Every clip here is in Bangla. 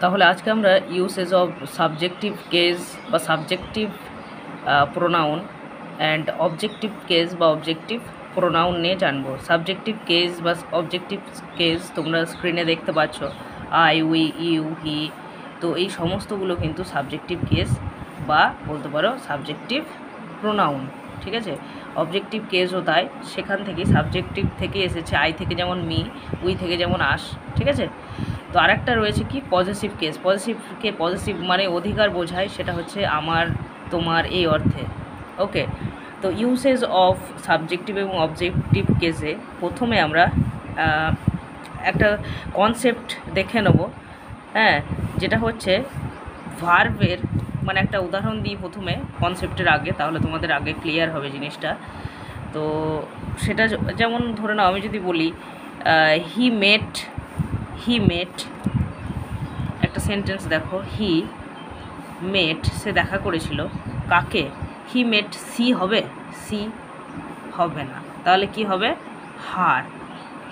তাহলে আজকে আমরা ইউসেজ অফ সাবজেক্টিভ কেস বা subjective pronoun and objective case বা অবজেক্টিভ প্রোনাউন নিয়ে জানবো। সাবজেক্টিভ কেস বা অবজেক্টিভ কেস তোমরা স্ক্রিনে দেখতে পাচ্ছ, আই, উই, ইউ, হি। তো এই সমস্তগুলো কিন্তু সাবজেক্টিভ কেস বা বলতে পারো সাবজেক্টিভ প্রোনাউন, ঠিক আছে। অবজেক্টিভ কেসও তাই, সেখান থেকে সাবজেক্টিভ থেকে এসেছে, আই থেকে যেমন মি, উই থেকে যেমন আস, ঠিক আছে। তো আরেকটা রয়েছে কি পজেসিভ কেস। পজেসিভ মানে অধিকার বোঝায়, সেটা হচ্ছে আমার, তোমার, এই অর্থে। ওকে, তো ইউসেজ অফ সাবজেক্টিভ এবং অবজেক্টিভ কেসে প্রথমে আমরা একটা কনসেপ্ট দেখে নেব, হ্যাঁ, যেটা হচ্ছে ভার্বের, মানে একটা উদাহরণ দিই প্রথমে কনসেপ্টের আগে, তাহলে তোমাদের আগে ক্লিয়ার হবে জিনিসটা। তো সেটা যেমন ধরে নাও, আমি যদি বলি হি মেট একটা সেন্টেন্স দেখো, হি মেট, সে দেখা করেছিল কাকে? হি মেট সি হবে? সি হবে না, তাহলে কি হবে? হার।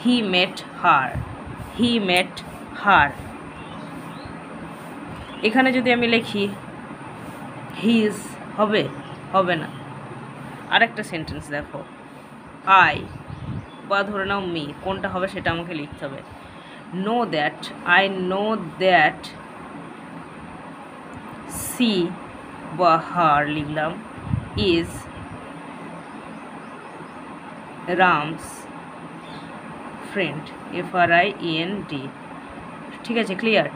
হি মেট হার, হি মেট হার। এখানে যদি আমি লিখি হিজ, হবে? হবে না। আরেকটা সেন্টেন্স দেখো, আই বা ধরে নাও মি, কোনটা হবে সেটা আমাকে লিখতে হবে। No that, I know that she বা হার লিখলাম, ইজ রামস ফ্রেন্ড, FRIEND, ঠিক আছে, ক্লিয়ার।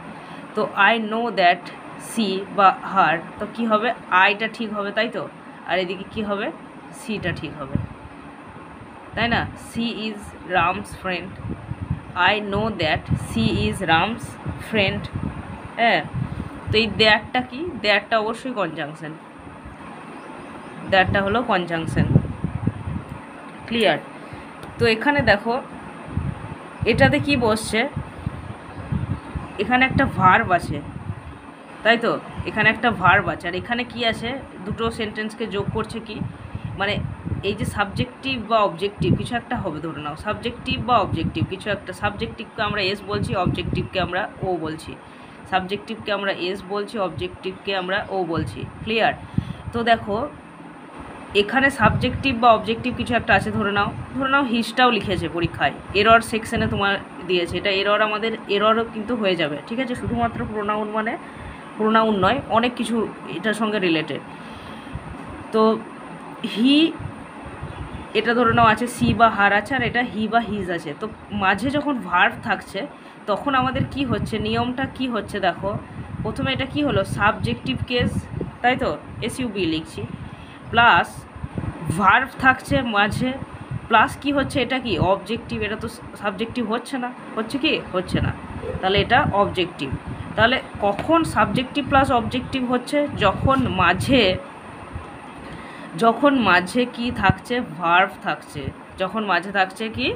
তো আই নো দ্যাট সি বা হার, তো কী হবে? আইটা ঠিক হবে, তাই তো, আর এদিকে কী হবে? সিটা ঠিক হবে, তাই না? She is Ram's friend, I know that she is Ram's friend. হ্যাঁ, তো এই দ্যাটটা কি? দ্যাটটা অবশ্যই কনজাংশন, দ্যাটটা হলো কনজাংশন, ক্লিয়ার। তো এখানে দেখো, এটাতে কি বসছে? এখানে একটা ভার্ব আছে, তাই তো, এখানে একটা ভার্ব আছে, আর এখানে কি আছে? দুটো সেন্টেন্সকে যোগ করছে কি, মানে এই যে সাবজেক্টিভ বা অবজেক্টিভ কিছু একটা হবে, ধরে নাও সাবজেক্টিভ বা অবজেক্টিভ কিছু একটা। সাবজেক্টিভকে আমরা এস বলছি, অবজেক্টিভকে আমরা ও বলছি। সাবজেক্টিভকে আমরা এস বলছি, অবজেক্টিভকে আমরা ও বলছি, ক্লিয়ার। তো দেখো, এখানে সাবজেক্টিভ বা অবজেক্টিভ কিছু একটা আছে, ধরে নাও হিসটাও লিখেছে পরীক্ষায়, এরর সেকশনে তোমার দিয়েছে, এটা এরর, আমাদের এররও কিন্তু হয়ে যাবে, ঠিক আছে। শুধুমাত্র প্রোনাউন মানে প্রোনাউন নয়, অনেক কিছু এটার সঙ্গে রিলেটেড। তো হি, এটা ধরে নাও আছে সি বা হার আছে, আর এটা হি বা হিজ আছে। তো মাঝে যখন ভার্ব থাকছে তখন আমাদের কি হচ্ছে, নিয়মটা কি হচ্ছে দেখো। প্রথমে এটা কি হলো? সাবজেক্টিভ কেস, তাই তো, SUB লিখছি, প্লাস ভার্ব থাকছে মাঝে, প্লাস কি হচ্ছে, এটা কি অবজেক্টিভ। এটা তো সাবজেক্টিভ হচ্ছে না, হচ্ছে কি? হচ্ছে না, তাহলে এটা অবজেক্টিভ। তাহলে কখন সাবজেক্টিভ প্লাস অবজেক্টিভ হচ্ছে? যখন মাঝে কি থাকছে? ভার্ব থাকছে, যখন মাঝে থাকছে কি?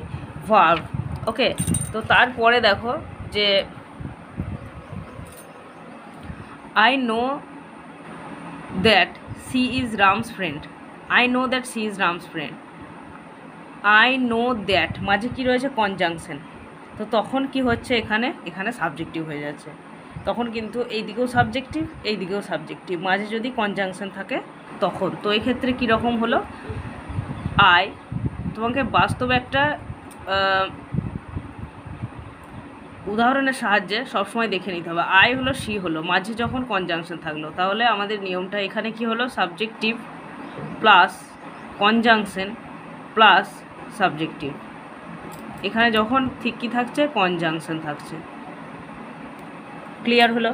ভার্ব। ওকে, তো তারপরে দেখো যে I know that she is Ram's friend, I know that she is Ram's friend, I know that, মাঝে কি রয়েছে? কনজাংশন। তো তখন কি হচ্ছে? এখানে সাবজেক্টিভ হয়ে যাচ্ছে, তখন কিন্তু এই দিকেও সাবজেক্টিভ, এই দিকেও সাবজেক্টিভ, মাঝে যদি কনজাংশন থাকে তখন। তো এক্ষেত্রে কীরকম হলো? আই, তোমাকে বাস্তবে একটা উদাহরণের সাহায্যে সবসময় দেখে নিতে হবে। আই হলো, সি হলো, মাঝে যখন কনজাংশন থাকলো, তাহলে আমাদের নিয়মটা এখানে কি হলো? Subjective plus conjunction plus subjective. এখানে যখন ঠিক কি থাকছে? কনজাংশন থাকছে, ক্লিয়ার হলো?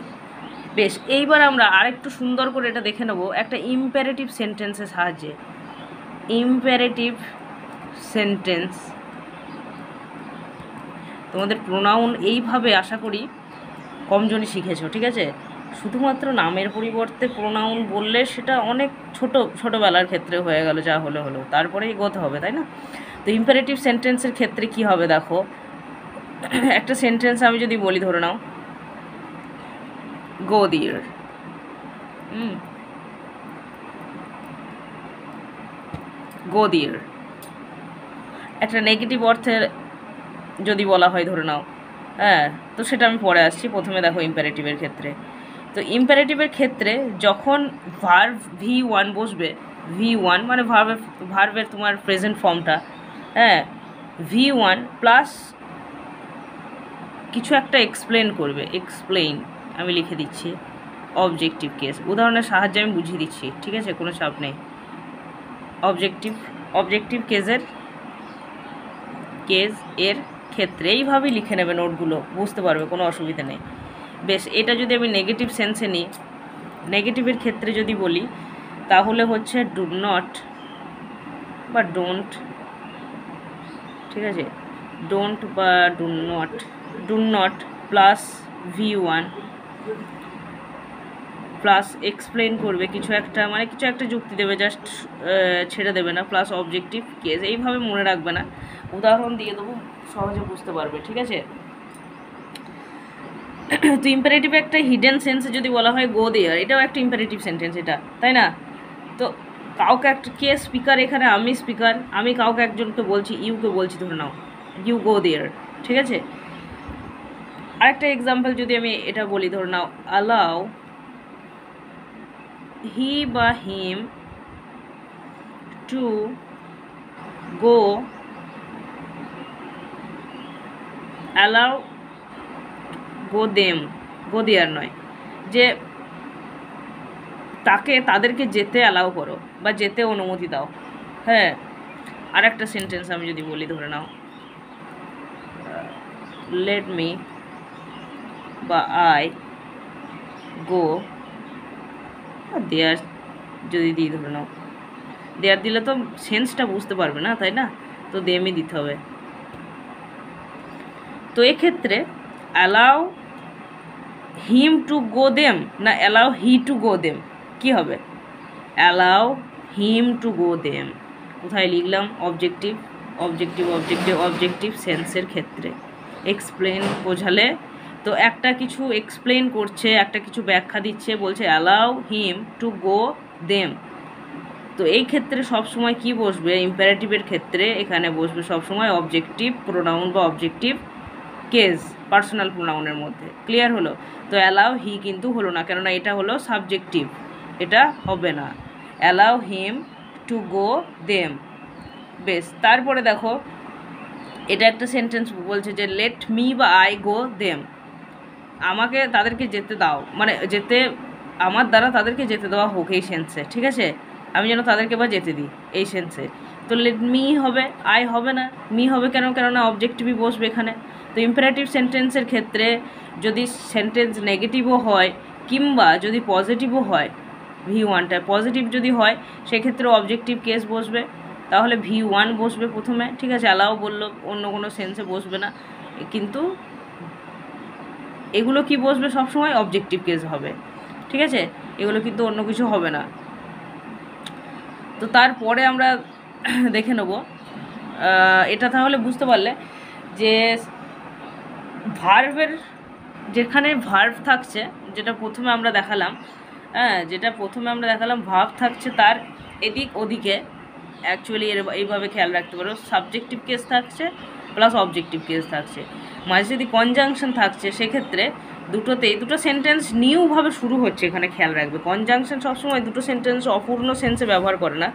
বেশ, এইবার আমরা আরেকটু সুন্দর করে এটা দেখে নেব একটা ইম্পারেটিভ সেন্টেন্সের সাহায্যে। ইম্পারেটিভ সেন্টেন্স, তোমাদের প্রোনাউন এইভাবে আশা করি কমজনই শিখেছো, ঠিক আছে। শুধুমাত্র নামের পরিবর্তে প্রোনাউন বললে সেটা অনেক ছোটোবেলার ক্ষেত্রে হয়ে গেল, যা হলো তারপরে এগোতে হবে, তাই না? তো ইম্পারেটিভ সেন্টেন্সের ক্ষেত্রে কি হবে দেখো, একটা সেন্টেন্স আমি যদি বলি, ধরে নাও গো দিয়ার, গো দিয়ার, একটা নেগেটিভ অর্থে যদি বলা হয়, ধরে নাও হ্যাঁ, তো সেটা আমি পরে আসছি। প্রথমে দেখো ইম্পারেটিভের ক্ষেত্রে, তো ইম্পারেটিভের ক্ষেত্রে যখন ভার্ব V1 বসবে, V1 মানে ভার্বের তোমার প্রেজেন্ট ফর্মটা, হ্যাঁ, V1 প্লাস কিছু একটা এক্সপ্লেন করবে, এক্সপ্লেইন আমি লিখে দিচ্ছি, অবজেক্টিভ কেস, উদাহরণের সাহায্যে আমি বুঝিয়ে দিচ্ছি, ঠিক আছে, কোনো চাপ নেই। অবজেক্টিভ কেস এর ক্ষেত্রে এইভাবেই লিখে নেবে নোটগুলো, বুঝতে পারবে, কোনো অসুবিধা নেই। বেশ, এটা যদি আমি নেগেটিভ সেন্সে নিই, নেগেটিভের ক্ষেত্রে যদি বলি তাহলে হচ্ছে ডু নট বা ডোন্ট, ঠিক আছে, ডোন্ট বা do not plus V1 plus explain করবে কিছু একটা, মানে কিছু একটা যুক্তি দেবে, জাস্ট ছেড়ে দেবে না, প্লাস অবজেক্টিভ কেস। এইভাবে মনে রাখবে না, উদাহরণ দিয়ে দেবো, সহজে বুঝতে পারবে, ঠিক আছে। তো ইম্পারেটিভ একটা হিডেন সেন্সে যদি বলা হয় গো দেয়ার, এটাও একটা ইম্পারেটিভ সেন্টেন্স, এটা, তাই না? তো কাউকে একটা, কে স্পিকার, এখানে আমি স্পিকার, আমি কাউকে একজনকে বলছি, ইউকে বলছি, ধরে নাও ইউ গো দেয়ার, ঠিক আছে। আরেকটা এক্সাম্পল যদি আমি এটা বলি, ধরে নাও অ্যালাউ হি বা him to go, allow go them, go there নয়, যে তাদেরকে যেতে অ্যালাউ করো বা যেতে অনুমতি দাও। হ্যাঁ, আর একটা সেন্টেন্স আমি যদি বলি, ধরে নাও লেট মি বা আই গো দেয়ার যদি দিই, ধরে নাও দেয়ার দিলে তো সেন্সটা বুঝতে পারবে না, তাই না? তো দেমই দিতে হবে। তো এক্ষেত্রে allow him to go them না allow he to go them, কী হবে? Allow him to go them. কোথায় লিখলাম? অবজেক্টিভ সেন্সের ক্ষেত্রে এক্সপ্লেন বোঝালে, তো একটা কিছু এক্সপ্লেন করছে, একটা কিছু ব্যাখ্যা দিচ্ছে, বলছে allow him to go them. তো এই ক্ষেত্রে সবসময় কি বসবে? ইম্পারেটিভের ক্ষেত্রে এখানে বসবে সবসময় অবজেক্টিভ প্রোনাউন বা অবজেক্টিভ কেস পার্সোনাল প্রোনাউনের মধ্যে। ক্লিয়ার হলো? তো অ্যালাউ হি কিন্তু হলো না, কেননা এটা হলো সাবজেক্টিভ, এটা হবে না। Allow him to go them. বেশ, তারপরে দেখো এটা একটা সেন্টেন্স বলছে যে লেট মি বা আই গো দেম, আমাকে তাদেরকে যেতে দাও, মানে যেতে, আমার দ্বারা তাদেরকে যেতে দেওয়া হোক, এই সেন্সে, ঠিক আছে, আমি যেন তাদেরকে বা যেতে দিই, এই সেন্সে। তো লেট মি হবে, আই হবে না, মি হবে কেন? কেননা অবজেক্টিভই বসবে এখানে। তো ইম্পারেটিভ সেন্টেন্সের ক্ষেত্রে যদি সেন্টেন্স নেগেটিভও হয় কিংবা যদি পজিটিভও হয়, V1টা পজিটিভ যদি হয় সেক্ষেত্রে অবজেক্টিভ কেস বসবে, তাহলে V1 বসবে প্রথমে, ঠিক আছে, অ্যালাও বললো, অন্য কোনো সেন্সে বসবে না, কিন্তু এগুলো কি বসবে সবসময়? অবজেক্টিভ কেস হবে, ঠিক আছে, এগুলো কিন্তু অন্য কিছু হবে না। তো তারপরে আমরা দেখে নেব, এটা তাহলে বুঝতে পারলে যে ভার্বের, যেখানে ভার্ব থাকছে, যেটা প্রথমে আমরা দেখালাম, ভার্ব থাকছে তার এদিক ওদিকে, অ্যাকচুয়ালি এইভাবে খেয়াল রাখতে পারো, সাবজেক্টিভ কেস থাকছে প্লাস অবজেক্টিভ কেস থাকছে, মাঝে যদি কনজাংশন থাকছে, সেক্ষেত্রে দুটোতেই দুটো সেন্টেন্স নিউভাবে শুরু হচ্ছে, এখানে খেয়াল রাখবে। কনজাংশন সবসময় দুটো সেন্টেন্স অপূর্ণ সেন্সে ব্যবহার করে না,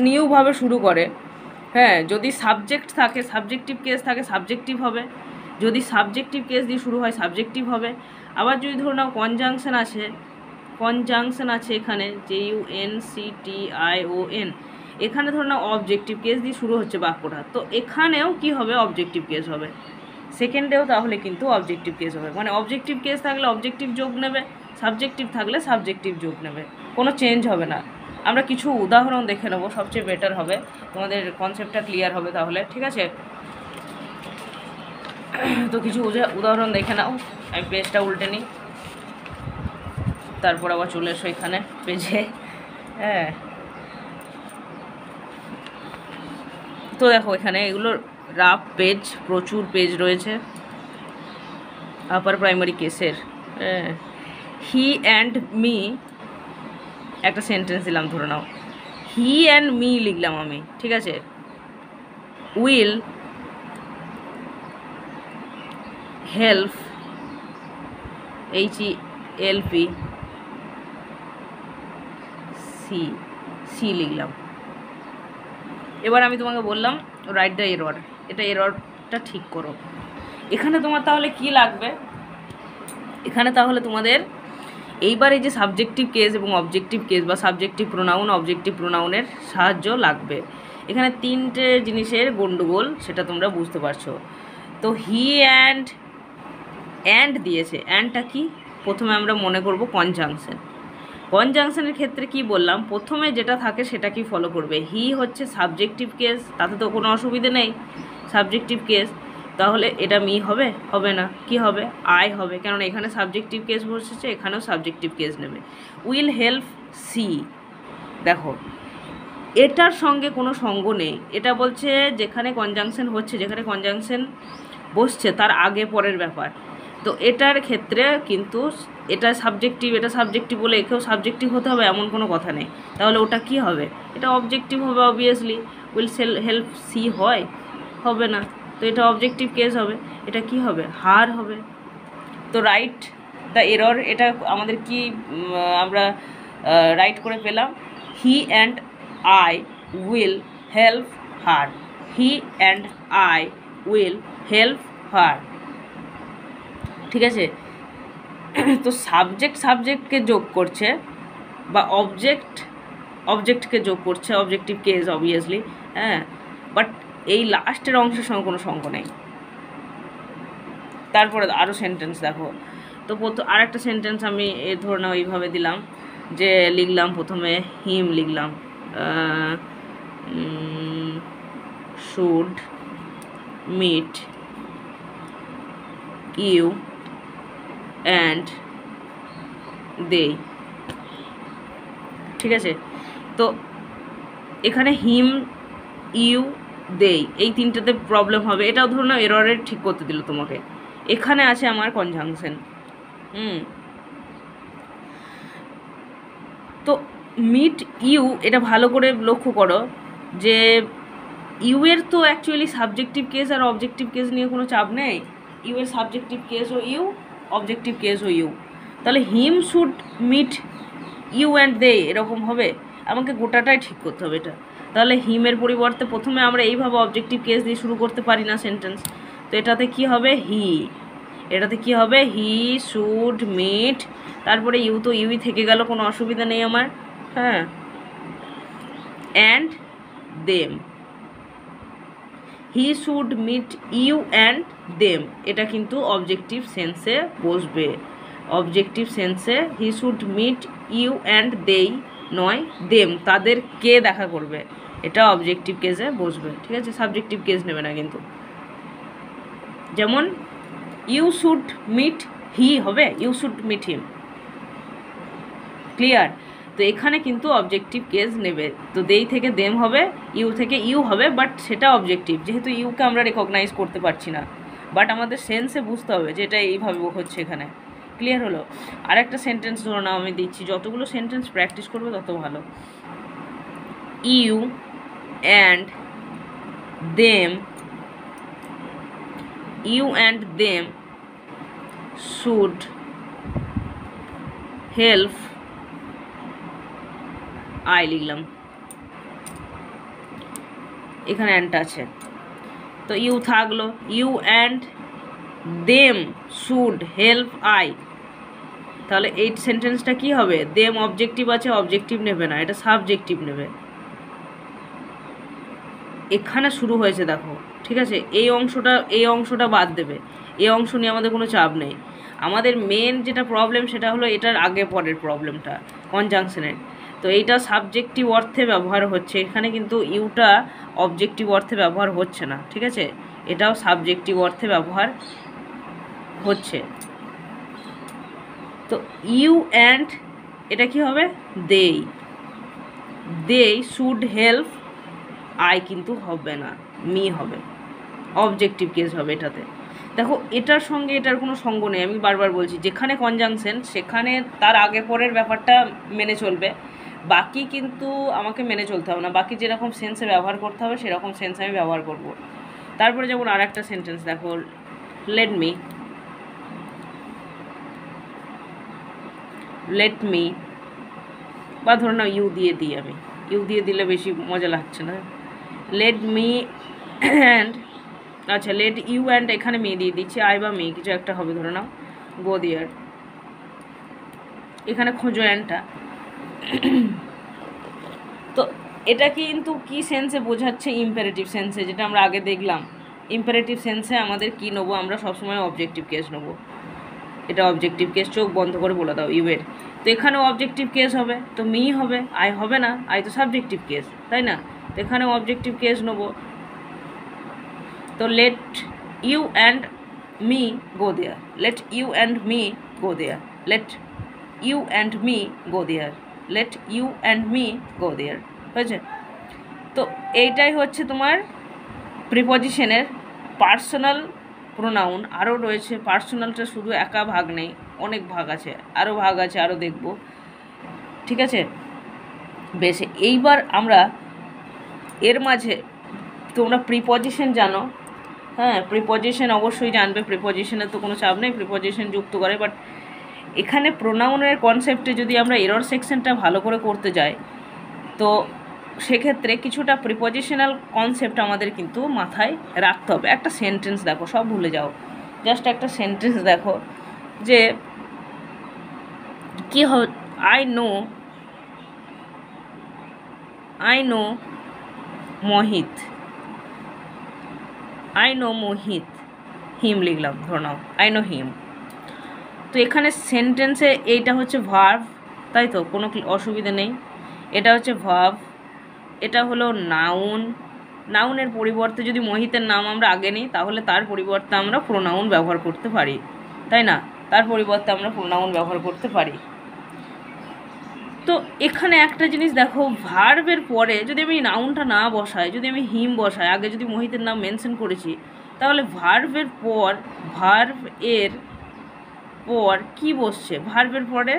নিউভাবে শুরু করে। হ্যাঁ, যদি সাবজেক্ট থাকে, সাবজেক্টিভ কেস থাকে, সাবজেক্টিভ হবে, যদি সাবজেক্টিভ কেস দিয়ে শুরু হয় সাবজেক্টিভ হবে। আবার যদি ধরো নাও কনজাংশন আছে এখানে JUNCTION, এখানে ধরো নাও অবজেক্টিভ কেস দিয়ে শুরু হচ্ছে বাক্যটা, তো এখানেও কি হবে? অবজেক্টিভ কেস হবে, সেকেন্ডেও তাহলে কিন্তু অবজেক্টিভ কেস হবে, মানে অবজেক্টিভ কেস থাকলে অবজেক্টিভ যোগ নেবে, সাবজেক্টিভ থাকলে সাবজেক্টিভ যোগ নেবে, কোনো চেঞ্জ হবে না। আমরা কিছু উদাহরণ দেখে নেবো, সবচেয়ে বেটার হবে, তোমাদের কনসেপ্টটা ক্লিয়ার হবে তাহলে, ঠিক আছে। তো কিছু উদাহরণ দেখে নাও, আমি পেজটা উল্টে নিই, তারপর আবার চলে এসো এখানে পেজে। হ্যাঁ, তো দেখো এখানে এগুলো রাফ পেজ, প্রচুর পেজ রয়েছে আপার প্রাইমারি কেসের। হি অ্যান্ড মি, একটা সেন্টেন্স দিলাম, ধরে নাও হি অ্যান্ড মি লিখলাম আমি, ঠিক আছে, উইল হেল্প HELP সি লিখলাম। এবার আমি তোমাকে বললাম রাইট দ্য এরর, এটা এররটা ঠিক করো। এখানে তোমার তাহলে কি লাগবে, এখানে তাহলে তোমাদের এইবার এই যে সাবজেক্টিভ কেস এবং অবজেক্টিভ কেস বা সাবজেক্টিভ প্রোনাউন অবজেক্টিভ প্রোনাউনের সাহায্য লাগবে। এখানে তিনটে জিনিসের গন্ডগোল, সেটা তোমরা বুঝতে পারছো। তো হি অ্যান্ড দিয়েছে, অ্যান্ডটা কি, প্রথমে আমরা মনে করব কনজাংশন। কনজাংশনের ক্ষেত্রে কি বললাম, প্রথমে যেটা থাকে সেটা কি ফলো করবে। হি হচ্ছে সাবজেক্টিভ কেস, তাতে তো কোনো অসুবিধে নেই, সাবজেক্টিভ কেস, তাহলে এটা মি হবে, হবে না, কি হবে, আই হবে, কারণ এখানে সাবজেক্টিভ কেস বসেছে, এখানেও সাবজেক্টিভ কেস নেবে। উইল হেল্প সি, দেখো এটার সঙ্গে কোনো সঙ্গ নেই, এটা বলছে যেখানে কনজাংশন হচ্ছে, যেখানে কনজাংশন বসছে তার আগে পরের ব্যাপার। তো এটার ক্ষেত্রে কিন্তু এটা সাবজেক্টিভ বলে একেও সাবজেক্টিভ হতে হবে এমন কোনো কথা নেই, তাহলে ওটা কি হবে, এটা অবজেক্টিভ হবে অবভিয়াসলি। উইল হেল্প সি হয়, হবে না, তো এটা অবজেক্টিভ কেস হবে, এটা কি হবে, হার হবে। তো রাইট দ্য এরর, এটা আমাদের কি আমরা রাইট করে পেলাম, he and I will help her, he and I will help হার, ঠিক আছে। তো সাবজেক্টকে যোগ করছে বা অবজেক্টকে যোগ করছে, অবজেক্টিভ কেস অবভিয়াসলি, হ্যাঁ, বাট এই লাস্টের অংশের সঙ্গে কোনো সঙ্গ নেই। তারপরে আরও সেন্টেন্স দেখো, তো আর একটা সেন্টেন্স আমি ধরে নাও এইভাবে দিলাম যে লিখলাম প্রথমে হিম লিখলাম, should meet you and they, ঠিক আছে। তো এখানে হিম ইউ দে এই তিনটেতে প্রবলেম হবে, এটাও ধরুন না এররের ঠিক করতে দিল তোমাকে। এখানে আছে আমার কনজাংশন, তো মিট ইউ, এটা ভালো করে লক্ষ্য করো যে ইউ এর তো অ্যাকচুয়ালি সাবজেক্টিভ কেস আর অবজেক্টিভ কেস নিয়ে কোনো চাপ নেই, ইউ এর সাবজেক্টিভ কেসও ইউ, অবজেক্টিভ কেসও ইউ, তাহলে him should meet you and they এরকম হবে, আমাকে গোটাটাই ঠিক করতে হবে এটা। তাহলে হিমের পরিবর্তে প্রথমে আমরা এইভাবে অবজেক্টিভ কেস দিয়ে শুরু করতে পারি না সেন্টেন্স, তো এটাতে কি হবে, হি, এটাতে কি হবে, হি শুড মিট, তারপরে ইউ তো ইউই থেকে গেল, কোনো অসুবিধা নেই আমার, হ্যাঁ, and them, he should meet you and them, এটা কিন্তু অবজেক্টিভ সেন্সে বসবে, অবজেক্টিভ সেন্সে he should meet you and they নয়, দেম তাদের কে দেখা করবে, এটা অবজেক্টিভ কেসে বসবে, ঠিক আছে, সাবজেক্টিভ কেস নেবে না কিন্তু। যেমন ইউ শুড মিট হি হবে, you should meet him, clear. তো এখানে কিন্তু অবজেক্টিভ কেস নেবে, তো দেই থেকে দেম হবে, ইউ থেকে ইউ হবে, বাট সেটা অবজেক্টিভ, যেহেতু ইউকে আমরা রেকগনাইজ করতে পারছি না, বাট আমাদের সেন্সে বুঝতে হবে যে এটা এইভাবে হচ্ছে এখানে, ক্লিয়ার হলো। আর একটা সেন্টেন্স ধরো না আমি দিচ্ছি, যতগুলো সেন্টেন্স প্র্যাকটিস করবে তত ভালো। You and them, you and them should help, I লিখলাম, এখানে অ্যান্ড আছে, তো ইউ থাকলো, you and them should help I, তাহলে এই সেন্টেন্সটা কি হবে, দেম অবজেক্টিভ আছে, অবজেক্টিভ নেবে না, এটা সাবজেক্টিভ নেবে, এখানে শুরু হয়েছে দেখো, ঠিক আছে, এই অংশটা বাদ দেবে, এই অংশ নিয়ে আমাদের কোনো চাপ নেই, আমাদের মেন যেটা প্রবলেম সেটা হলো এটার আগে পরের প্রবলেমটা, কনজাংশনের। তো এইটা সাবজেক্টিভ অর্থে ব্যবহার হচ্ছে, এখানে কিন্তু ইউটা অবজেক্টিভ অর্থে ব্যবহার হচ্ছে না, ঠিক আছে, এটাও সাবজেক্টিভ অর্থে ব্যবহার হচ্ছে। তো ইউ অ্যান্ড এটা কি হবে, দে শুড হেল্প আই কিন্তু হবে না, মি হবে, অবজেক্টিভ কেস হবে এটাতে। দেখো এটার সঙ্গে এটার কোনো সঙ্গ নেই, আমি বারবার বলছি, যেখানে কনজাংশন সেখানে তার আগে পরের ব্যাপারটা মেনে চলবে, বাকি কিন্তু আমাকে মেনে চলতে হবে না, বাকি যেরকম সেন্সে ব্যবহার করতে হবে সেরকম সেন্সে আমি ব্যবহার করব। তারপরে যেমন আর একটা সেন্টেন্স দেখো, লেট মি, লেট মি, বা ধরে নাও ইউ দিয়ে দিই আমি, ইউ দিয়ে দিলে বেশি মজা লাগছে না, লেট মি অ্যান্ড, আচ্ছা লেট ইউ অ্যান্ড এখানে মি দিয়ে দিচ্ছি, আই বা মি কিছু একটা হবে ধরে নাও, গো দেয়ার, এখানে খোঁজো অ্যান্ডটা। তো এটা কিন্তু কি সেন্সে বোঝাচ্ছে, ইম্পারেটিভ সেন্সে, যেটা আমরা আগে দেখলাম। ইম্পারেটিভ সেন্সে আমাদের কি নেবো, আমরা সবসময় অবজেক্টিভ কেস নেবো, এটা অবজেক্টিভ কেস, চোখ বন্ধ করে বলে দাও ইউয়ের। তো এখানেও অবজেক্টিভ কেস হবে, তো মি হবে, আই হবে না, আই তো সাবজেক্টিভ কেস, তাই না? তো এখানেও অবজেক্টিভ কেস নেবো, তো let you and me go there, let you and me go there, let you and me go there, let you and me go there, হয়েছে? তো এইটাই হচ্ছে তোমার প্রিপজিশনের পার্সোনাল প্রোনাউন। আরও রয়েছে, পার্সোনালটা শুধু একা ভাগ নেই, অনেক ভাগ আছে, আরও ভাগ আছে, আরও দেখব, ঠিক আছে? বেশ, এইবার আমরা এর মাঝে, তোমরা প্রিপজিশন জানো, হ্যাঁ প্রিপজিশন অবশ্যই জানবে, প্রিপজিশনের তো কোনো চাপ নেই, প্রিপজিশন যুক্ত করে, বাট এখানে প্রোনাউনের কনসেপ্টে যদি আমরা এরর সেকশনটা ভালো করে করতে যাই, তো সেক্ষেত্রে কিছুটা প্রিপজিশনাল কনসেপ্ট আমাদের কিন্তু মাথায় রাখতে হবে। একটা সেন্টেন্স দেখো, সব ভুলে যাও, জাস্ট একটা সেন্টেন্স দেখো যে কি I know Mohit, I know Mohit, him লিখলাম, ধরে নাও আই নো হিম। তো এখানে সেন্টেন্সে এইটা হচ্ছে ভার্ব, তাই তো, কোনো অসুবিধা নেই, এটা হচ্ছে ভার্ব, এটা হলো নাউন, নাউনের পরিবর্তে যদি মোহিতের নাম আমরা আগে নিই তাহলে তার পরিবর্তে আমরা প্রোনাউন ব্যবহার করতে পারি, তাই না? তার পরিবর্তে আমরা প্রোনাউন ব্যবহার করতে পারি। তো এখানে একটা জিনিস দেখো, ভার্বের পরে যদি আমি নাউনটা না বসাই, যদি আমি হিম বসাই, আগে যদি মোহিতের নাম মেনশন করেছি, তাহলে ভার্বের পর, ভার্ব এর পর কি বসছে, ভার্বের পরে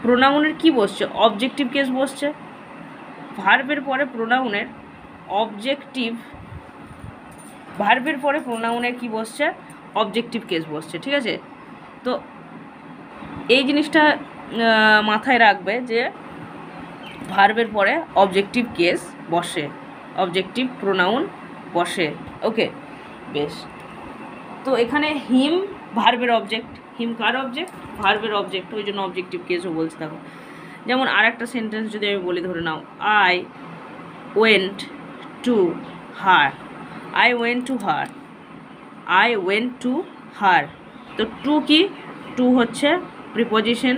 প্রোনাউনের কি বসছে, অবজেক্টিভ কেস বসছে। ভার্বের পরে প্রোনাউনের অবজেক্টিভ, ভার্বের পরে প্রোনাউনের কি বসছে, অবজেক্টিভ কেস বসছে, ঠিক আছে? তো এই জিনিসটা মাথায় রাখবে যে ভার্বের পরে অবজেক্টিভ কেস বসে, অবজেক্টিভ প্রোনাউন বসে, ওকে বেশ। তো এখানে হিম ভার্বের অবজেক্ট, হিম কার অবজেক্ট, ভার্বের অবজেক্ট, ওই জন্য অবজেক্টিভ কেসও বলছে। থাকো যেমন আর একটা সেন্টেন্স যদি আমি বলি, ধরে now I went to her, I went to her, I went to her. তো টু কি, টু হচ্ছে প্রিপজিশন,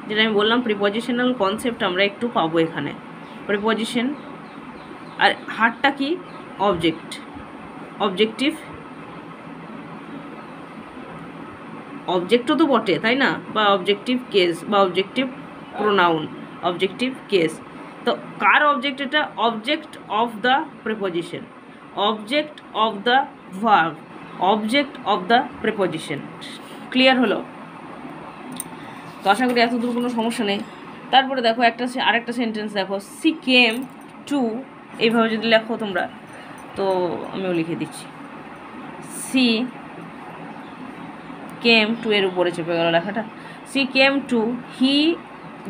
যেটা আমি বললাম প্রিপজিশনাল কনসেপ্ট আমরা একটু পাবো এখানে, প্রিপজিশন। আর হারটা কি, অবজেক্ট, অবজেক্টিভ, অবজেক্টও তো বটে, তাই না? বা অবজেক্টিভ কেস বা অবজেক্টিভ প্রোনাউন, অবজেক্টিভ কেস। তো কার অবজেক্ট এটা, object of the preposition, object of the verb, object of the preposition. Clear হলো? তো আশা করি এতদূর কোনো সমস্যা নেই। তারপরে দেখো একটা আরেকটা সেন্টেন্স দেখো, সি কেম টু, এইভাবে যদি লেখো তোমরা, তো আমিও লিখে দিচ্ছি, সি কেম টু, এর উপরে চেপে গেল লেখাটা, সি কেম টু হি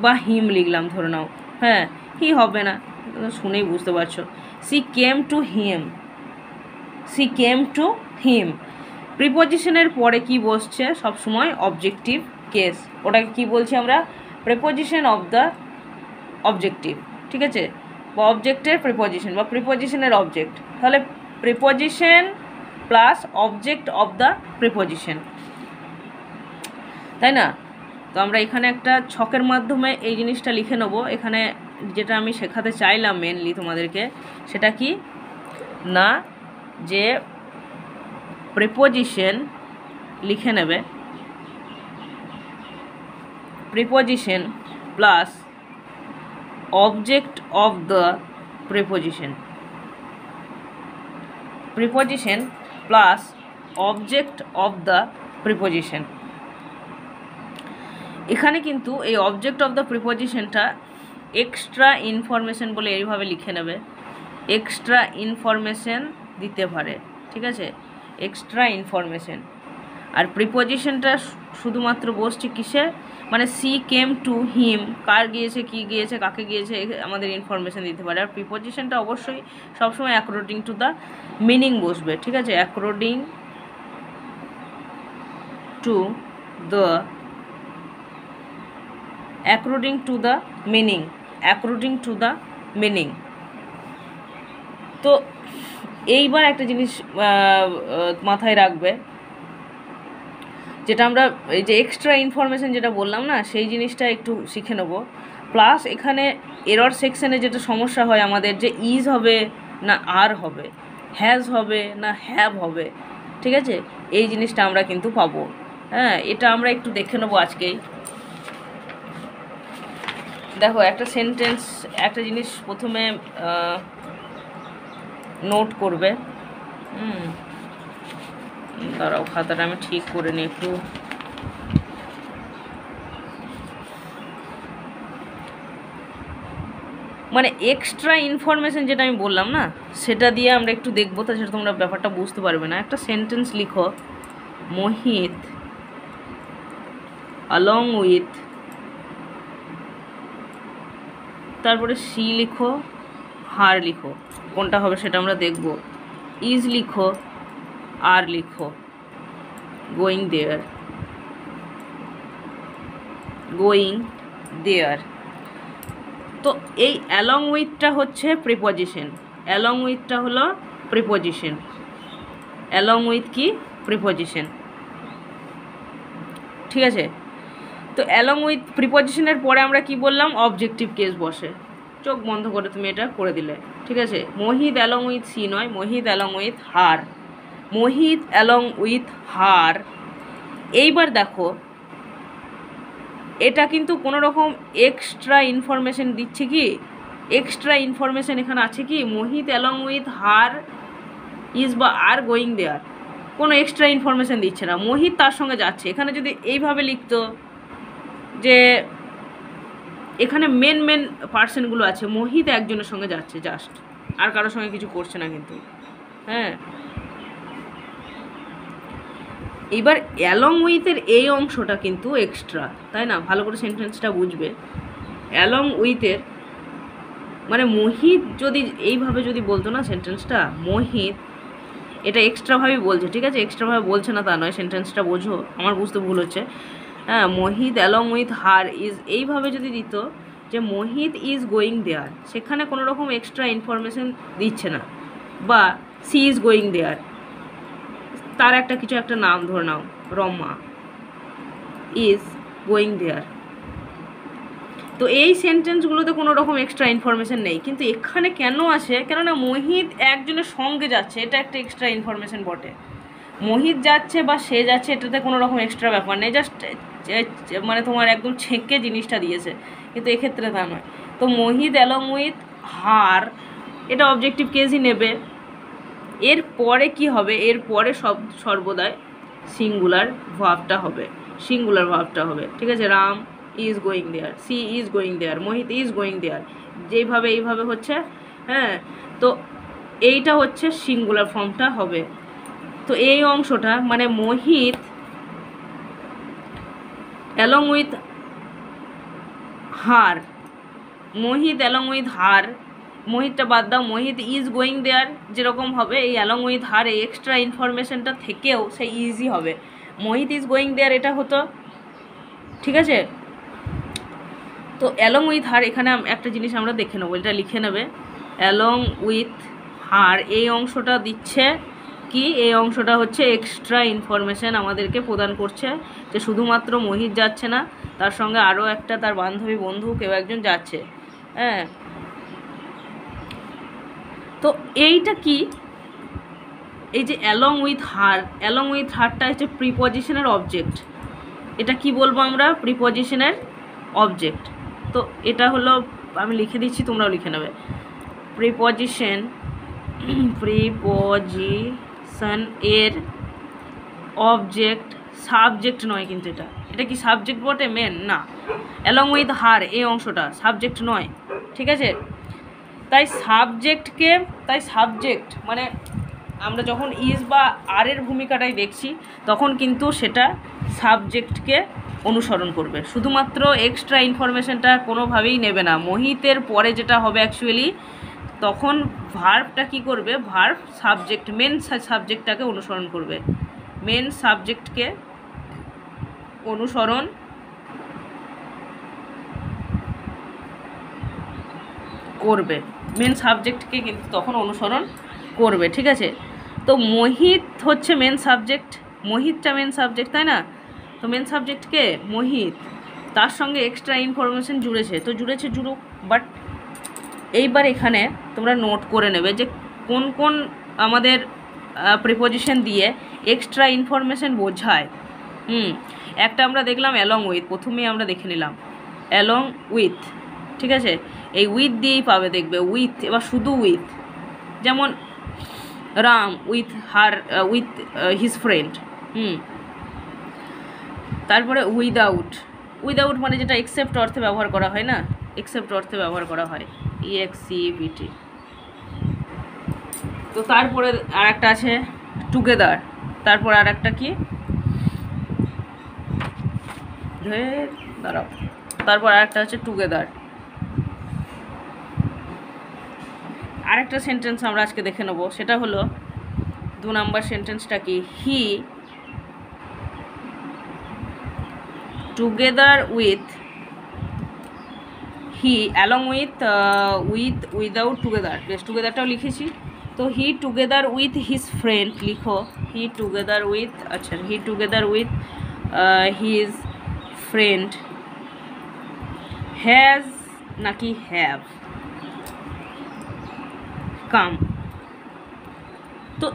বা হিম লিখলাম, ধরে নাও, হ্যাঁ হি হবে না, শুনেই বুঝতে পারছো, she came to him, she came to him. প্রিপজিশনের পরে কি বসছে, সবসময় অবজেক্টিভ কেস, ওটাকে কি বলছি আমরা, প্রিপজিশন অফ দ্য অবজেক্টিভ, ঠিক আছে? বা অবজেক্টের প্রিপজিশন বা প্রিপজিশনের অবজেক্ট, তাহলে preposition plus object of the preposition, তাই না? তো আমরা এখানে একটা ছকের মাধ্যমে এই জিনিসটা লিখে নেব। এখানে যেটা আমি শেখাতে চাইলাম মেনলি তোমাদেরকে, সেটা কি না, যে প্রিপজিশন লিখে নেবে, preposition plus object of the preposition, preposition plus object of the preposition. এখানে কিন্তু এই অবজেক্ট অফ দ্য প্রিপজিশনটা এক্সট্রা ইনফরমেশন বলে এইভাবে লিখে নেবে, এক্সট্রা ইনফরমেশন দিতে পারে, ঠিক আছে? Extra information. আর প্রিপজিশনটা শুধুমাত্র বসছে কিসে, মানে সি কেম টু হিম, কার গিয়েছে, কি গিয়েছে, কাকে গিয়েছে, আমাদের ইনফরমেশান দিতে পারে। আর প্রিপোজিশনটা অবশ্যই সবসময় অ্যাকর্ডিং টু দ্য মিনিং বসবে, ঠিক আছে, অ্যাকর্ডিং টু দ্য মিনিং। তো এইবার একটা জিনিস মাথায় রাখবে, যেটা আমরা এই যে এক্সট্রা ইনফরমেশান যেটা বললাম না, সেই জিনিসটা একটু শিখে নেব। প্লাস এখানে এরর সেকশানে যেটা সমস্যা হয় আমাদের, যে ইজ হবে না আর হবে, হ্যাজ হবে না হ্যাভ হবে, ঠিক আছে, এই জিনিসটা আমরা কিন্তু পাবো। হ্যাঁ, এটা আমরা একটু দেখে নেবো আজকেই। দেখো একটা সেন্টেন্স, একটা জিনিস প্রথমে নোট করবে। দাঁড়াও, খাতাটা আমি ঠিক করে নিই একটু। মানে এক্সট্রা ইনফরমেশান যেটা আমি বললাম না, সেটা দিয়ে আমরা একটু দেখবো, তাছাড়া তোমরা ব্যাপারটা বুঝতে পারবে না। একটা সেন্টেন্স লিখো, মোহিত along with, তারপরে সি লিখো, হার লিখো, কোনটা হবে সেটা আমরা দেখব। ইজ লিখো, আর লিখো, গোয়িং দেয়ার। তো এই অ্যালং উইথটা হচ্ছে প্রিপোজিশন, অ্যালং উইথটা হলো প্রিপোজিশন, অ্যালং উইথ কি প্রিপোজিশন, ঠিক আছে। তো অ্যালং উইথ প্রিপোজিশনের পরে আমরা কি বললাম, অবজেক্টিভ কেস বসে। চোখ বন্ধ করে তুমি এটা করে দিলে, ঠিক আছে। মোহিত অ্যালং উইথ সি নয়, Mohit along with her, Mohit along with her. এইবার দেখো, এটা কিন্তু কোনো রকম এক্সট্রা ইনফরমেশন দিচ্ছে কি, এক্সট্রা ইনফরমেশন এখানে আছে কি, মোহিত অ্যালং উইথ হার ইজ বা আর গোয়িং দেয়ার, কোনো এক্সট্রা ইনফরমেশন দিচ্ছে না, মোহিত তার সঙ্গে যাচ্ছে। এখানে যদি এইভাবে লিখতো যে এখানে মেন পার্সনগুলো আছে, মোহিত একজনের সঙ্গে যাচ্ছে জাস্ট, আর কারোর সঙ্গে কিছু করছে না কিন্তু। হ্যাঁ, এইবার অ্যালং উইথের এই অংশটা কিন্তু এক্সট্রা, তাই না, ভালো করে সেন্টেন্সটা বুঝবে। অ্যালং উইথের মানে মোহিত যদি এইভাবে যদি বলতো না সেন্টেন্সটা, মোহিত, এটা এক্সট্রাভাবেই বলছে, ঠিক আছে, এক্সট্রাভাবে বলছে না তা নয়, সেন্টেন্সটা বোঝো, আমার বুঝতে ভুল হচ্ছে। হ্যাঁ, মোহিত অ্যালং উইথ হার ইজ, এইভাবে যদি দিত যে মোহিত ইজ গোয়িং দেয়ার, সেখানে কোনো রকম এক্সট্রা ইনফরমেশন দিচ্ছে না, বা সি ইজ গোয়িং দেয়ার, তার একটা কিছু একটা নাম ধরে নাও, রমা ইজ গোয়িং দেয়ার। তো এই সেন্টেন্সগুলোতে কোনো রকম এক্সট্রা ইনফরমেশন নেই, কিন্তু এখানে কেন আসে, কেননা মোহিত একজনের সঙ্গে যাচ্ছে, এটা একটা এক্সট্রা ইনফরমেশন বটে। মোহিত যাচ্ছে বা সে যাচ্ছে, এটাতে কোনো রকম এক্সট্রা ব্যাপার নেই, জাস্ট মানে তোমার একদম ছেঁকে জিনিসটা দিয়েছে, কিন্তু এক্ষেত্রে তা নয়। তো মোহিত অ্যালং উইথ হার, এটা অবজেক্টিভ কেসই নেবে। এর পরে কি হবে, এর পরে সর্বদাই সিঙ্গুলার ভার্বটা হবে, ঠিক আছে। Ram is going there, she is going there, Mohit is going there, যেইভাবে এইভাবে হচ্ছে। হ্যাঁ, তো এইটা হচ্ছে সিঙ্গুলার ফর্মটা হবে। তো এই অংশটা মানে Mohit along with her, Mohit along with her, মোহিতটা বাদ দাও, মোহিত ইজ গোয়িং দেয়ার যেরকম হবে, এই অ্যালং উইথ হার এই এক্সট্রা ইনফরমেশনটা থেকেও সেই ইজি হবে। মোহিত ইজ গোয়িং দেয়ার এটা হতো, ঠিক আছে। তো অ্যালং উইথ হার, এখানে একটা জিনিস আমরা দেখে নেবো, এটা লিখে নেবে। অ্যালং উইথ হার এই অংশটা দিচ্ছে কি, এই অংশটা হচ্ছে এক্সট্রা ইনফরমেশন আমাদেরকে প্রদান করছে, যে শুধুমাত্র মোহিত যাচ্ছে না, তার সঙ্গে আরও একটা তার বান্ধবী বন্ধু কেউ একজন যাচ্ছে। হ্যাঁ, তো এইটা কি, এই যে অ্যালং উইথ হারটা হচ্ছে প্রিপজিশনের অবজেক্ট। এটা কি বলবো আমরা, প্রিপজিশনের অবজেক্ট। তো এটা হলো, আমি লিখে দিচ্ছি, তোমরাও লিখে নেবে। প্রিপজিশন এর অবজেক্ট, সাবজেক্ট নয় কিন্তু, এটা কি সাবজেক্ট বটে মেন না, অ্যালং উইথ হার এই অংশটা সাবজেক্ট নয়, ঠিক আছে। তাই সাবজেক্ট মানে আমরা যখন ইজ বা আর এর ভূমিকাটাই দেখছি, তখন কিন্তু সেটা সাবজেক্টকে অনুসরণ করবে, শুধুমাত্র এক্সট্রা ইনফরমেশনটা কোনোভাবেই নেবে না। মোহিতের পরে যেটা হবে অ্যাকচুয়ালি, তখন ভার্বটা কি করবে, ভার্ব সাবজেক্ট মেন সাবজেক্টটাকে অনুসরণ করবে, মেন সাবজেক্টকে অনুসরণ করবে, মেন সাবজেক্টকে কিন্তু তখন অনুসরণ করবে। ঠিক আছে, তো মোহিত হচ্ছে মেন সাবজেক্ট, মোহিতটা মেন সাবজেক্ট, তাই না? তো মেন সাবজেক্টকে মোহিত, তার সঙ্গে এক্সট্রা ইনফরমেশন জুড়েছে, তো জুড়েছে জুড়ুক, বাট এইবার এখানে তোমরা নোট করে নেবে যে কোন কোন আমাদের প্রিপোজিশন দিয়ে এক্সট্রা ইনফরমেশন বোঝায়। একটা আমরা দেখলাম অ্যালং উইথ, প্রথমেই আমরা দেখে নিলাম অ্যালং উইথ। ঠিক আছে, এই উইথ দিয়েই পাবে, দেখবে উইথ, এবার শুধু উইথ, যেমন Ram with her with his friend. তারপরে উইদাউট, উইদাউট মানে যেটা এক্সেপ্ট অর্থে ব্যবহার করা হয় না, এক্সেপ্ট অর্থে ব্যবহার করা হয়, EXCEPT। তো তারপরে আর একটা আছে টুগেদার, তারপর আর একটা কি, দাঁড়াও, তারপর আর একটা হচ্ছে টুগেদার। আরেকটা সেন্টেন্স আমরা আজকে দেখে নেব, সেটা হলো 2 নম্বর সেন্টেন্সটা কি, he together with, he along with, without together, বেশ টুগেদারটাও লিখেছি। তো হি টুগেদার উইথ হিজ ফ্রেন্ড, লিখো হি টুগেদার উইথ, আচ্ছা he together with his friend has নাকি হ্যাভ কাম। তো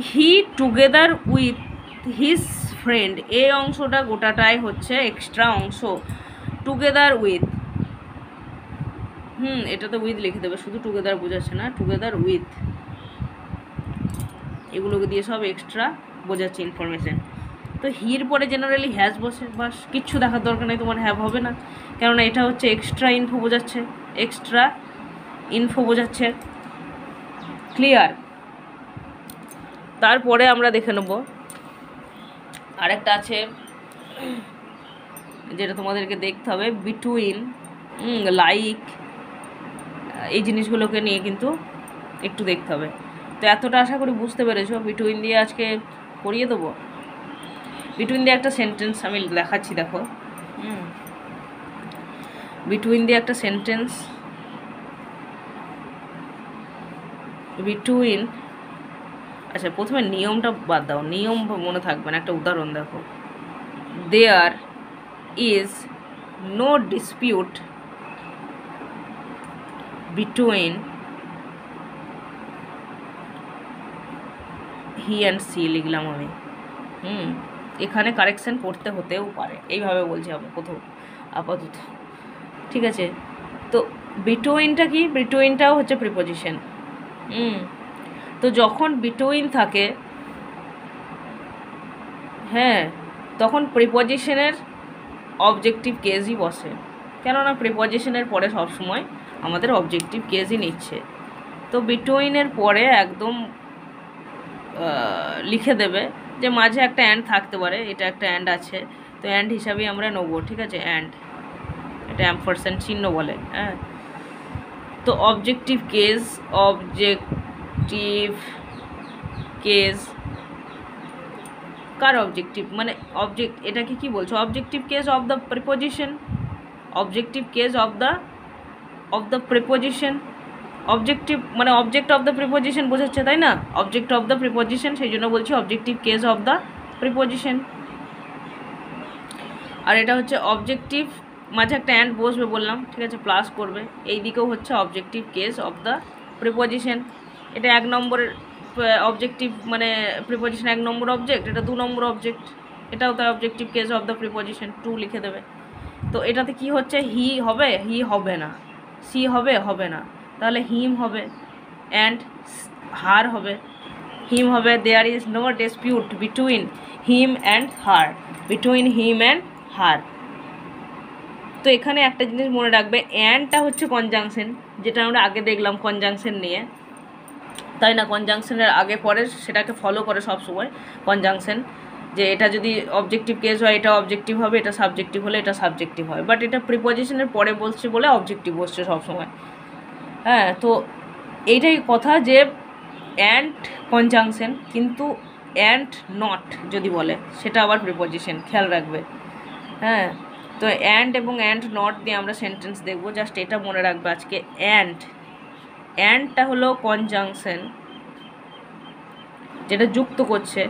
হি টুগেদার উইথ হিজ ফ্রেন্ড, এই অংশটা গোটাটাই হচ্ছে এক্সট্রা অংশ, টুগেদার উইথ, এটা তো উইথ লিখে দেবে, শুধু টুগেদার বোঝাচ্ছে না, টুগেদার উইথ, এগুলোকে দিয়ে সব এক্সট্রা বোঝাচ্ছে ইনফরমেশন। তো হির পরে জেনারেলি হ্যাজ বসে, বাস কিচ্ছু দেখার দরকার নেই, তোমার হ্যাভ হবে না, কেননা এটা হচ্ছে এক্সট্রা ইনফো বোঝাচ্ছে, এক্সট্রা ইনফো বোঝাচ্ছে। ক্লিয়ার? তারপরে আমরা দেখে নেব আরেকটা আছে যেটা তোমাদেরকে দেখতে হবে, বিটুইন, লাইক, এই জিনিসগুলোকে নিয়ে কিন্তু একটু দেখতে হবে। তো এতটা আশা করি বুঝতে পেরেছো। বিটুইন দিয়ে আজকে করিয়ে দেবো। বিটুইন দিয়ে একটা সেন্টেন্স আমি দেখাচ্ছি, দেখো, বিটুইন দিয়ে একটা সেন্টেন্স, বিটুইন, আচ্ছা প্রথমে নিয়মটা বাদ দাও, নিয়ম মনে থাকবে না, একটা উদাহরণ দেখো, there is no dispute between he and she, লিখলাম আমি, এখানে কারেকশান করতে হতেও পারে, এইভাবে বলছি আমি কোথাও আপাতত। ঠিক আছে, তো বিটুইনটা কি, বিটুইনটাও হচ্ছে প্রিপোজিশন। তো যখন বিটুইন থাকে, হ্যাঁ, তখন প্রিপোজিশনের অবজেক্টিভ কেসই বসে, কেননা প্রিপোজিশনের পরে সবসময় আমাদের অবজেক্টিভ কেসই নিচ্ছে। তো বিটুইনের পরে একদম লিখে দেবে যে মাঝে একটা অ্যান্ড থাকতে পারে, এটা একটা অ্যান্ড আছে, তো অ্যান্ড হিসাবেই আমরা নেবো। ঠিক আছে, অ্যান্ড, এটা অ্যাম্পারস্যান্ড চিহ্ন বলে। হ্যাঁ, তো অবজেক্টিভ কেস, অবজেক্টিভ কেস কার অবজেক্টিভ, মানে অবজেক্ট, এটাকে কি বলছো, objective case of the preposition, objective case of the preposition, objective মানে অবজেক্ট অফ দ্য প্রিপোজিশন বোঝাচ্ছে, তাই না, অবজেক্ট অফ দ্য প্রিপোজিশন, সেই জন্য বলছি objective case of the preposition. আর এটা হচ্ছে অবজেক্টিভ, মাঝে একটা অ্যান্ড বসবে বললাম, ঠিক আছে, প্লাস করবে, এই দিকেও হচ্ছে objective case of the preposition. এটা 1 নম্বরের অবজেক্টিভ, মানে প্রিপোজিশন 1 নম্বর অবজেক্ট, এটা 2 নম্বর অবজেক্ট, এটাও তাই objective case of the preposition, 2 লিখে দেবে। তো এটাতে কি হচ্ছে, হি হবে, হি হবে না, সি হবে, হবে না, তাহলে হিম হবে, অ্যান্ড হার হবে, হিম হবে, there is no dispute between him and her, between him and her. তো এখানে একটা জিনিস মনে রাখবে, অ্যান্ডটা হচ্ছে কনজাংশন, যেটা আমরা আগে দেখলাম কনজাংশন নিয়ে, তাই না, কনজাংশনের আগে পরে সেটাকে ফলো করে সব সময় কনজাংশন। যে এটা যদি অবজেক্টিভ কেস হয় এটা অবজেক্টিভ হবে, এটা সাবজেক্টিভ হলে এটা সাবজেক্টিভ হয়, বাট এটা প্রিপজিশনের পরে বলছে বলে অবজেক্টিভ বসছে সবসময়। হ্যাঁ, তো এইটাই কথা যে অ্যান্ড কনজাংশন, কিন্তু অ্যান্ড নট যদি বলে সেটা আবার প্রিপজিশন, খেয়াল রাখবে। হ্যাঁ, তো অ্যান্ড এবং অ্যান্ড নট দিয়ে আমরা সেন্টেন্স দেখবো, জাস্ট এটা মনে রাখবে আজকে। অ্যান্ডটা হলো কনজাংশন, যেটা যুক্ত করছে,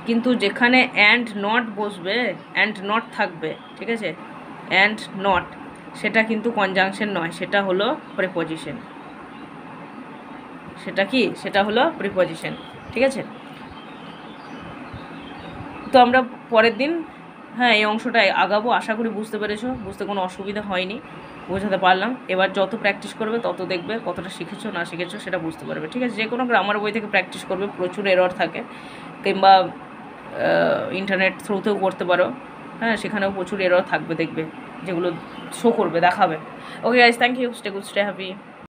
কিন্তু যেখানে অ্যান্ড নট বসবে, অ্যান্ড নট থাকবে, ঠিক আছে, অ্যান্ড নট, সেটা কিন্তু কনজাংশন নয়, সেটা হলো প্রিপজিশন। সেটা কি? সেটা হলো প্রিপজিশন, ঠিক আছে। তো আমরা পরের দিন হ্যাঁ এই অংশটাই আগাবো। আশা করি বুঝতে পেরেছো, বুঝতে কোনো অসুবিধা হয়নি, বোঝাতে পারলাম। এবার যত প্র্যাকটিস করবে তত দেখবে কতটা শিখেছো না শিখেছো সেটা বুঝতে পারবে, ঠিক আছে। যে কোনো গ্রামার বই থেকে প্র্যাকটিস করবে, প্রচুর এরর থাকে, কিংবা ইন্টারনেট থ্রুতেও করতে পারো। হ্যাঁ, সেখানেও প্রচুর এরর থাকবে, দেখবে যেগুলো শো করবে, দেখাবে। Okay guys, thank you, stay good, stay happy.